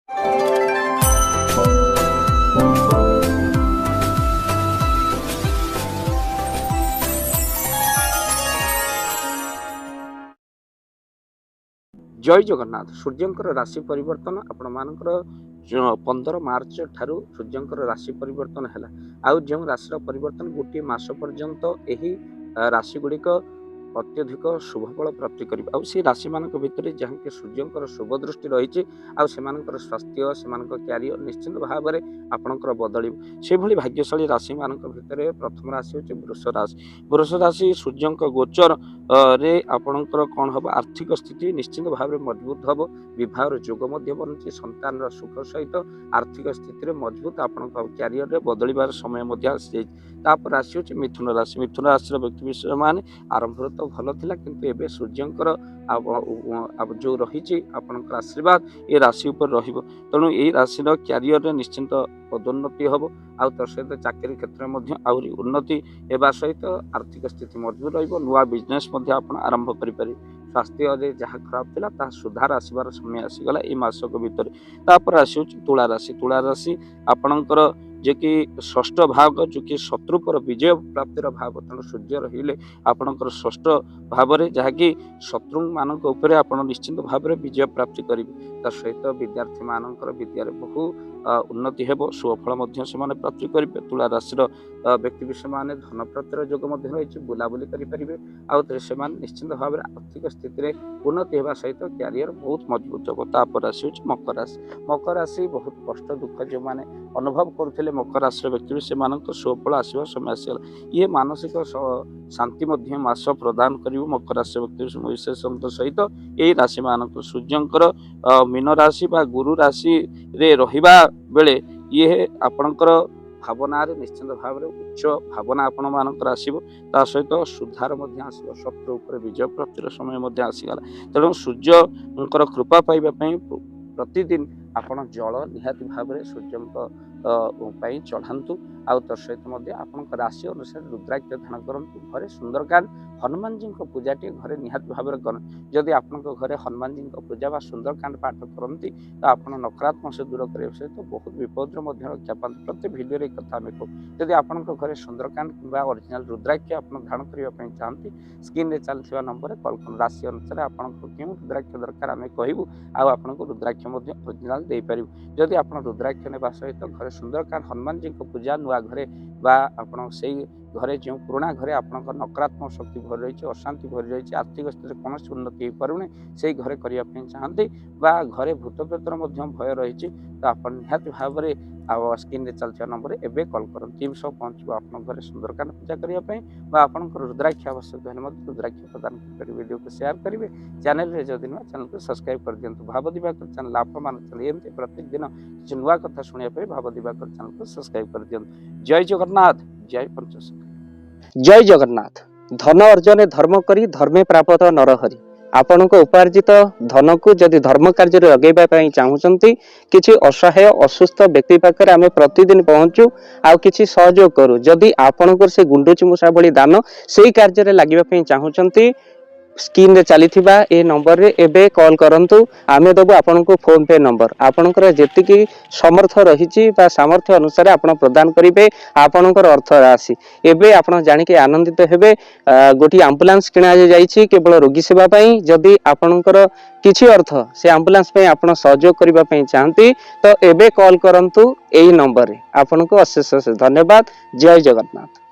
जय जगन्नाथ। सूर्यंकर राशि परिवर्तन आपण मानकर 15 मार्च ठारू सूर्यंकर राशि परिवर्तन है। आउ जो राशि परिवर्तन गोटे मास पर्यंत यही राशि गुड़िक अत्यधिक शुभफल प्राप्ति कर राशि मान भितर जहाँ कि सूर्यंकर शुभ दृष्टि रही स्वास्थ्य से क्यारियर निश्चित भाव में आपणकर बदल से भली भाग्यशाली राशि मान भितर प्रथम राशि हूँ वृष राशि। वृष राशि सूर्यंक गोचर रे आपणकर कौन हम आर्थिक स्थिति निश्चित भाव में मजबूत हम विवाह जोग बनी संतान सुख सहित आर्थिक स्थिति मजबूत आपण क्यारियर में बदलबार समय राशि हूँ मिथुन राशि। मिथुन राशि व्यक्ति विशेष मान आरंभ तो भल थिला किंतु एबे सूर्यंकर जो रही आपणकर आशीर्वाद ये राशि उपर रहिबो। तेणु ये राशि क्यारियर निश्चिंत पदोन्नति हम आउ तो सहित चाकरी क्षेत्र में आहरी उन्नति एवं सहित आर्थिक स्थिति मजबूत रहिबो। नुआ बिजनेस आपण आरंभ करें। स्वास्थ्य जहाँ खराब थिला ता सुधार आसबार समय आसीगला ये मासक भितर। तापर राशि हूँ तुला राशि। तुला राशि आपणकर जे कि षष्ठ भाव जो कि शत्रु पर विजय प्राप्तिर भाव तेणु सूर्य रहिले आपणकर षष्ठ भाव में जहाँकि शत्रु मान निश्चित भाव में विजय प्राप्ति करेंगे। सहित विद्यार्थी मानकर विद्यार बहु उन्नति हेब सुफल से प्राप्ति करेंगे। तुला राशि व्यक्ति विशेष माने धन प्राप्तिर जोग रही बुलाबुली करेंगे। से निश्चित भाव में आर्थिक स्थिति उन्नति होगा सहित क्यारियर बहुत मजबूत हम। तापर राशि हूँ मकर राशि। मकर राशि बहुत कष्ट दुख जो मैंने अनुभव करुले मकर राशि व्यक्ति विशेष मान सुफल आसवा समय आसगला। ये मानसिक शांति मास प्रदान कर मकर राशि व्यक्ति विशेष सहित यही राशि मान सूर्यंकर मीन राशि बा गुरु राशि रे रहिबा बेले ये आपणकर भावना निश्चित भाव में उच्च भावना आपण मानकर आसो सहित सुधार आसो शत्रु उपर विजय प्राप्तिर समय आसीगला। तेणु सूर्यंकर कृपा पाइबापी प्रतिदिन आपण जल निहाती भाव में सूर्य चढ़ातु आउ तो सहित आपण राशि अनुसार रुद्राक्ष धारण करूँ। घरे सुंदरकांड हनुमान जी पूजा टे घरे निहाती भाव में कर जदि आपण घरे हनुमान जी पूजा व सुंदरकांड पाठ करती तो आप नकारात्मक से दूर करने सहित बहुत विपद रक्षा पाते। प्रत्येक भिडियो कथा आम कहूँ जदि आपण घरे सुंदरकांड कि ओरिजिनल रुद्राक्ष आप धारण करने चाहती स्क्रीन में चलता नंबर कॉल कर राशि अनुसार आपको क्यों रुद्राक्ष दरकार आम कहूँ आपको रुद्राक्ष ओरिजिनल दे पारू। जदि आप रुद्राक्ष ने सहित घरे सुंदरकांड हनुमान जी पूजा नुआ घरे बा आपण से घरे जो पुराणा घरे आपंकर नकारात्मक शक्ति भरी रही अशांति भरी रही आर्थिक स्थिति कौन उन्नति हो पारे से घरे करने चाहते बा घरे भूत प्रेतर भय रही तो आप निहाती भाव में स्क्रीन में चलता नंबर एवं कॉल कर टीम सब पहुँचो आप घरे सुंदरकांड पूजा करने आपंकर रुद्राक्ष आवश्यक है रुद्राक्ष प्रदान कर वीडियो को शेयर करेंगे। चैनल में जदि नुआ चैनल को सब्सक्राइब कर दिखाँ। भाव दिवाकर चैनल आप एमती प्रत्येक दिन किसी नुआ कथा शुणापी भाव दिवाकर चैनल को सब्सक्राइब कर दिखाँ। जय जगन्नाथ। जय पंचशंकर। जय जगन्नाथ। धन अर्जन धर्म करी धर्मे प्राप्त नरहरि। आपण को उपार्जित धन को जदि धर्म कार्य लगे चाहूँगी किसी असहाय असुस्थ व्यक्ति पाखे आम प्रतिदिन पहुँचू आउ किसी सहयोग करूँ। जदि आपणकर से गुंडुची मूषा भली दान से कार्य लगे चाहूँगी स्क्रीन रे चली ए नंबर रे एबे कॉल करंतु आमे दबु आपन को फोन पे नंबर आपनकर जेतिकी समर्थ रहिछि बा सामर्थ्य अनुसार आपण प्रदान करिवे आपनकर अर्थ राशि। एबे आपण जानि के आनंदित हेबे गोटी एम्बुलेंस किना जाइछि केवल रोगी सेवा पई। जदि आपनकर किछि अर्थ से एम्बुलेंस पई आपण सहयोग करिबा पई चाहंती तो एबे कॉल करंतु एई नंबर रे। आपन को अशेष धन्यवाद। जय जगन्नाथ।